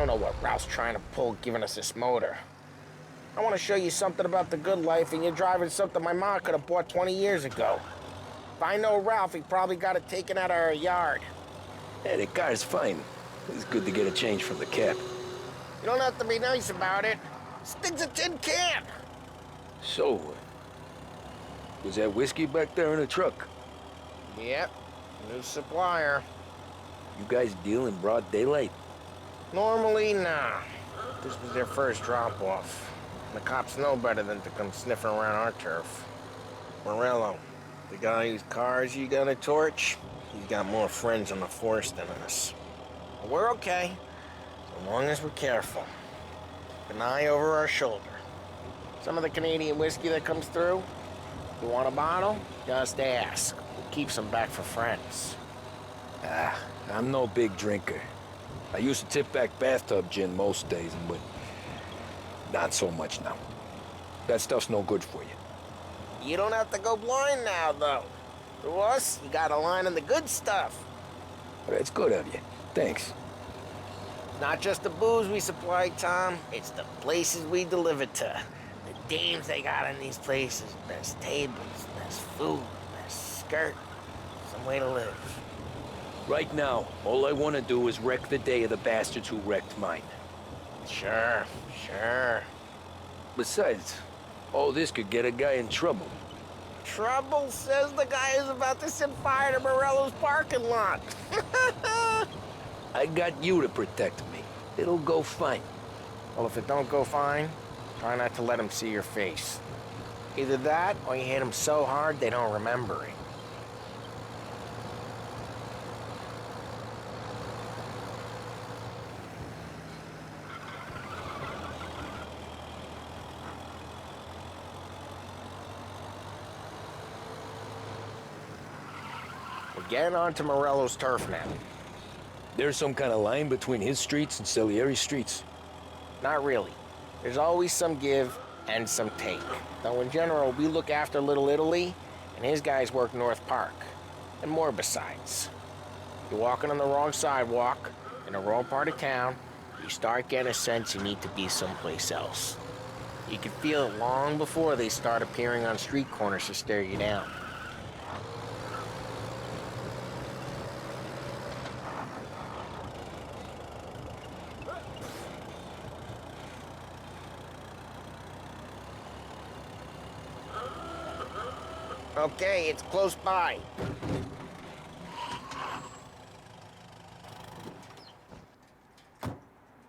don't know what Ralph's trying to pull giving us this motor. I want to show you something about the good life, and you're driving something my mom could have bought 20 years ago. If I know Ralph, he probably got it taken out of our yard. Hey, the car's fine. It's good to get a change from the cab. You don't have to be nice about it. This thing's a tin can. So, was that whiskey back there in the truck? Yep, new supplier. You guys deal in broad daylight? Normally, nah. This was their first drop-off. The cops know better than to come sniffing around our turf. Morello, the guy whose cars you got a torch, he's got more friends on the force than us. But we're okay, so long as we're careful. An eye over our shoulder. Some of the Canadian whiskey that comes through, you want a bottle? Just ask. We'll keep some back for friends. I'm no big drinker. I used to tip back bathtub gin most days, but not so much now. That stuff's no good for you. You don't have to go blind now, though. To us, you got a line on the good stuff. That's good of you. Thanks. Not just the booze we supply, Tom. It's the places we deliver to. The dames they got in these places. Best tables, best food, best skirt. Some way to live. Right now, all I want to do is wreck the day of the bastards who wrecked mine. Sure. Besides, all this could get a guy in trouble. Trouble, says the guy who's about to set fire to Morello's parking lot. I got you to protect me. It'll go fine. Well, if it don't go fine, try not to let them see your face. Either that, or you hit them so hard they don't remember it. We're getting onto Morello's turf now. There's some kind of line between his streets and Salieri's streets. Not really. There's always some give and some take. Though in general, we look after Little Italy, and his guys work North Park. And more besides. You're walking on the wrong sidewalk, in the wrong part of town, you start getting a sense you need to be someplace else. You can feel it long before they start appearing on street corners to stare you down. Okay, it's close by.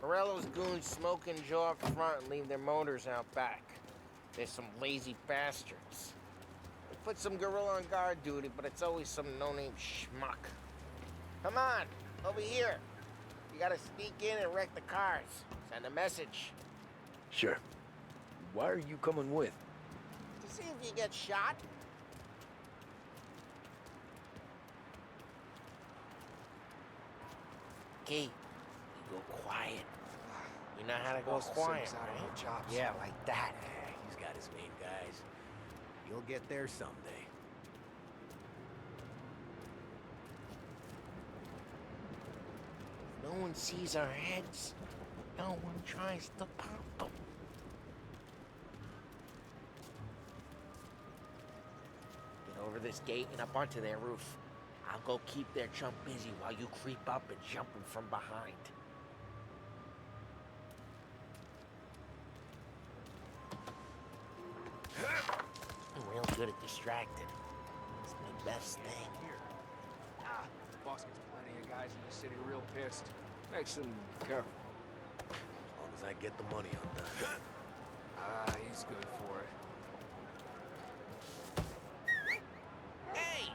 Morello's goons smoke and jaw up front and leave their motors out back. They're some lazy bastards. They put some gorilla on guard duty, but it's always some no-name schmuck. Come on, over here. You gotta sneak in and wreck the cars. Send a message. Sure. Why are you coming with? To see if you get shot. Okay, you go quiet. You know how to go quiet, right? Yeah, like that. He's got his main guys. You'll get there someday. No one sees our heads. No one tries to pop them. Get over this gate and up onto their roof. I'll go keep their chump busy while you creep up and jump him from behind. I'm real good at distracting. It's my best thing. Boss gets plenty of guys in the city real pissed. Makes them careful. As long as I get the money on that. He's good for it. Hey!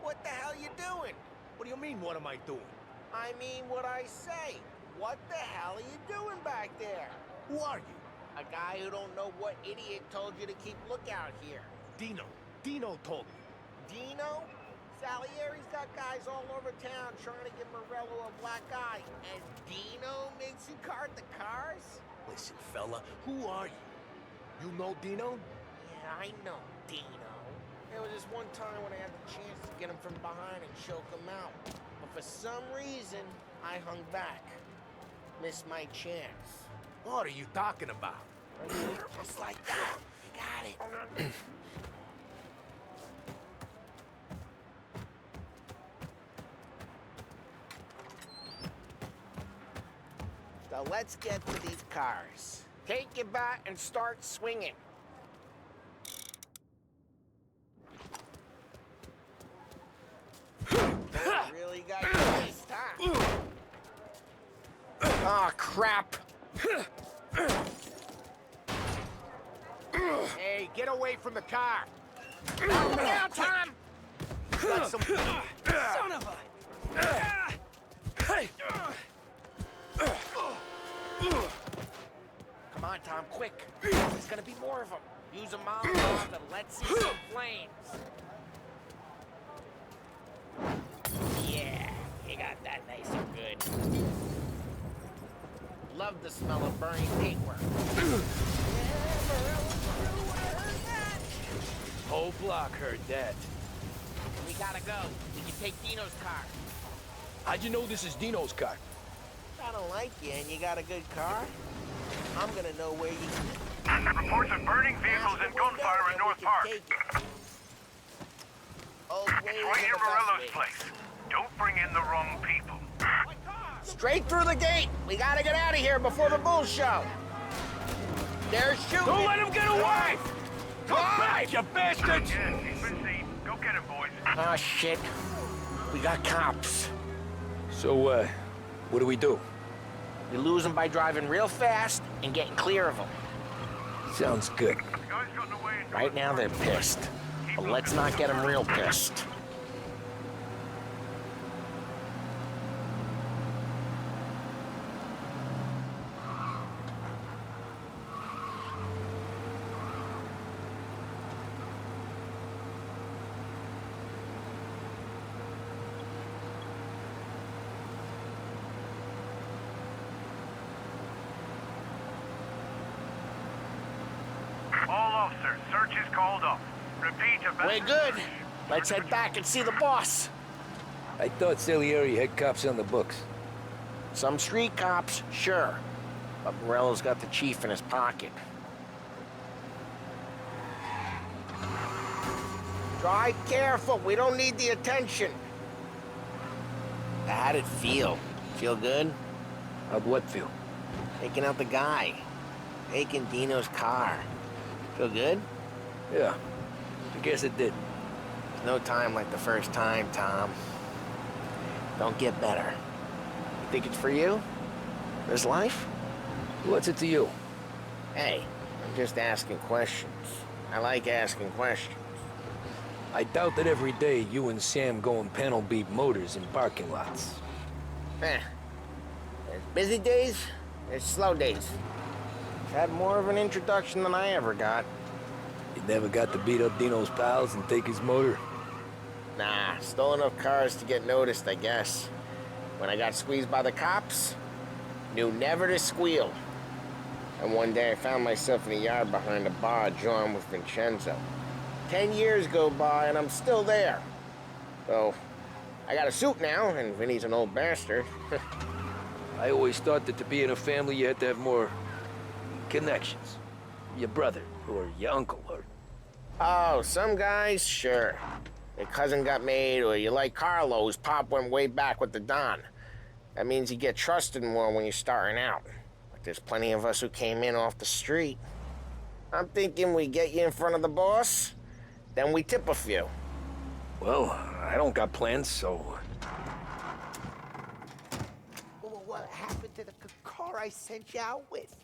What the hell you doing? What do you mean, what am I doing? I mean what I say. What the hell are you doing back there? Who are you? A guy who don't know what idiot told you to keep lookout here. Dino. Dino told me. Dino? Salieri's got guys all over town trying to give Morello a black eye. And Dino makes you cart the cars? Listen, fella, who are you? You know Dino? Yeah, I know Dino. There was this one time when I had the chance to get him from behind and choke him out. But for some reason, I hung back. Missed my chance. What are you talking about? Just like that. You got it. So let's get to these cars. Take your bat and start swinging. Really got your taste, huh? Oh, crap. Hey, get away from the car! Now, Tom! Got some... Son of a... Hey! Come on, Tom, quick. There's gonna be more of them. Use a Molotov and let's see some flames. Yeah, you got that nice and good. Love the smell of burning paintwork. Whole block heard that. We gotta go. We can take Dino's car. How'd you know this is Dino's car? I don't like you and you got a good car. I'm gonna know where you... Reports of burning vehicles and gunfire in North Park. It's right near Morello's place. Don't bring in the wrong people. Straight through the gate. We gotta get out of here before the bull show. They're shooting. Don't let him get away! Come back, you bastards! Yes, he's been seen. Go get him, boys. Oh, shit. We got cops. So, what do we do? We lose them by driving real fast and getting clear of them. Sounds good. The guy's gotten away in Right now, they're pissed. But let's not get them real pissed. All officers, search is called off. Repeat, We're good. Let's head back and see the boss. I thought Salieri had cops on the books. Some street cops, sure. But Morello's got the chief in his pocket. Drive careful. We don't need the attention. How'd it feel? Feel good? How'd what feel? Taking out the guy. Taking Dino's car. Feel good? Yeah, I guess it did. There's no time like the first time, Tom. Don't get better. You think it's for you? This life? What's it to you? Hey, I'm just asking questions. I like asking questions. I doubt that every day you and Sam go and panel beat motors in parking lots. There's busy days, there's slow days. Had more of an introduction than I ever got. You never got to beat up Dino's pals and take his motor? Nah, stole enough cars to get noticed, I guess. When I got squeezed by the cops, knew never to squeal. And one day I found myself in a yard behind a bar drawn with Vincenzo. 10 years go by and I'm still there. So, I got a suit now, and Vinny's an old bastard. I always thought that to be in a family you had to have more connections. Your brother, or your uncle, or... Oh, some guys, sure. Your cousin got made, or you like Carlo's, Pop went way back with the Don. That means you get trusted more when you're starting out. But there's plenty of us who came in off the street. I'm thinking we get you in front of the boss, then we tip a few. Well, I don't got plans, so... Well, what happened to the car I sent you out with?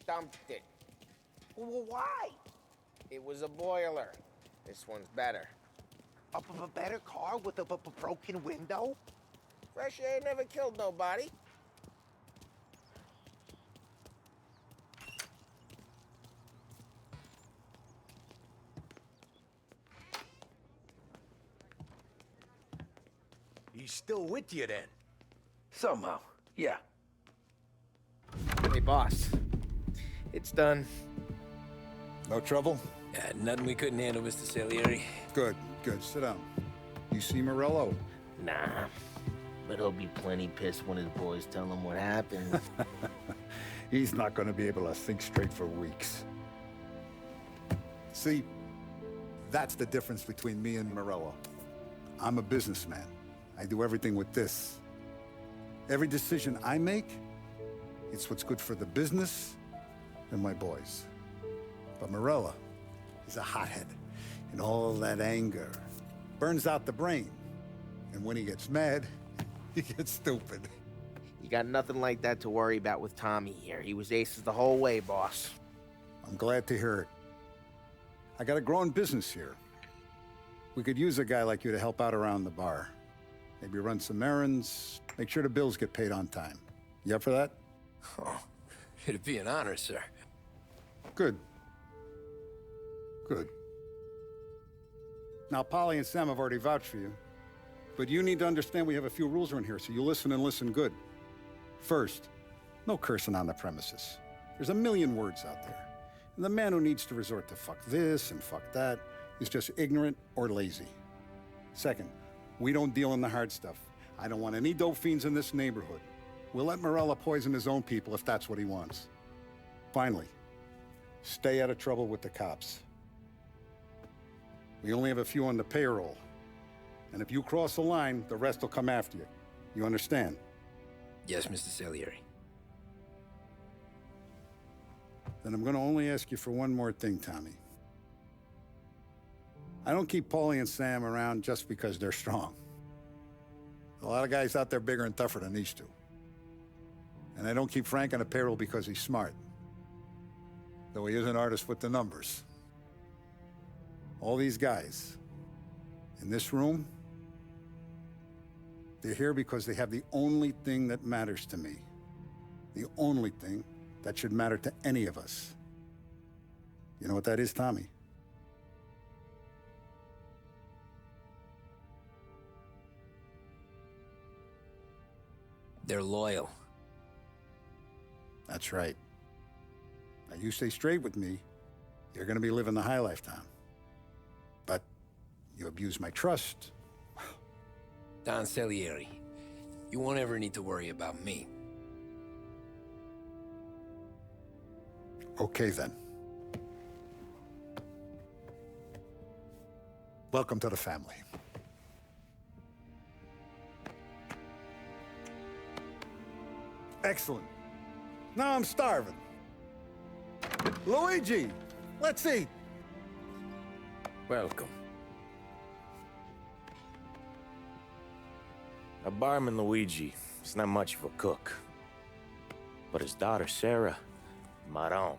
Dumped it. Well, why? It was a boiler. This one's better. A better car with a broken window? Fresh air never killed nobody. He's still with you then? Somehow, yeah. Hey, boss. It's done. No trouble? Yeah, nothing we couldn't handle, Mr. Salieri. Good, good. Sit down. You see Morello? Nah. But he'll be plenty pissed when his boys tell him what happened. He's not going to be able to think straight for weeks. See, that's the difference between me and Morello. I'm a businessman. I do everything with this. Every decision I make, it's what's good for the business and my boys. But Morello, he's a hothead. And all that anger burns out the brain. And when he gets mad, he gets stupid. You got nothing like that to worry about with Tommy here. He was aces the whole way, boss. I'm glad to hear it. I got a growing business here. We could use a guy like you to help out around the bar. Maybe run some errands, make sure the bills get paid on time. You up for that? Oh, it'd be an honor, sir. Good. Good. Now, Polly and Sam have already vouched for you. But you need to understand we have a few rules around here, so you listen and listen good. First, no cursing on the premises. There's a million words out there. And the man who needs to resort to fuck this and fuck that is just ignorant or lazy. Second, we don't deal in the hard stuff. I don't want any dope fiends in this neighborhood. We'll let Morello poison his own people if that's what he wants. Finally, stay out of trouble with the cops. We only have a few on the payroll. And if you cross the line, the rest will come after you. You understand? Yes, Mr. Salieri. Then I'm going to only ask you for one more thing, Tommy. I don't keep Paulie and Sam around just because they're strong. A lot of guys out there bigger and tougher than these two. And I don't keep Frank on the payroll because he's smart. Though he is an artist with the numbers. All these guys in this room, they're here because they have the only thing that matters to me. The only thing that should matter to any of us. You know what that is, Tommy? They're loyal. That's right. Now you stay straight with me, you're gonna be living the high life, Tom. But you abuse my trust. Don Salieri, you won't ever need to worry about me. Okay, then. Welcome to the family. Excellent. Now I'm starving. Luigi, let's eat. Welcome. A barman Luigi is not much of a cook. But his daughter, Sarah, Maron.